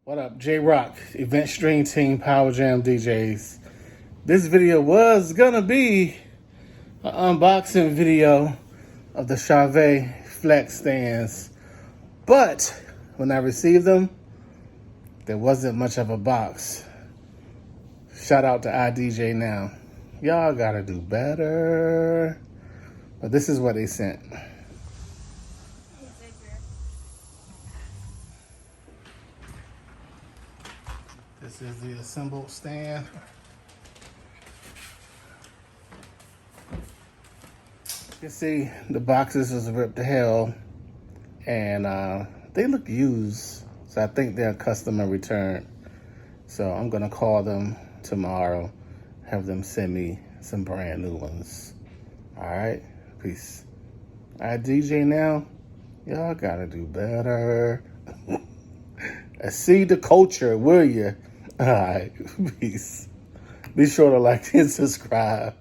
What up, J-Rock, Event Stream Team, Power Jam DJs. This video was gonna be an unboxing video of the Chauvet FLEXstands, but when I received them, there wasn't much of a box. Shout out to iDJ Now. Y'all gotta do better. But this is what they sent. This is the assembled stand. You can see the boxes is ripped to hell, and they look used, so I think they're customer return. So I'm gonna call them tomorrow, have them send me some brand new ones. All right, peace. All right, DJ Now, y'all gotta do better. See the culture, will you? All right, peace. Be sure to like and subscribe.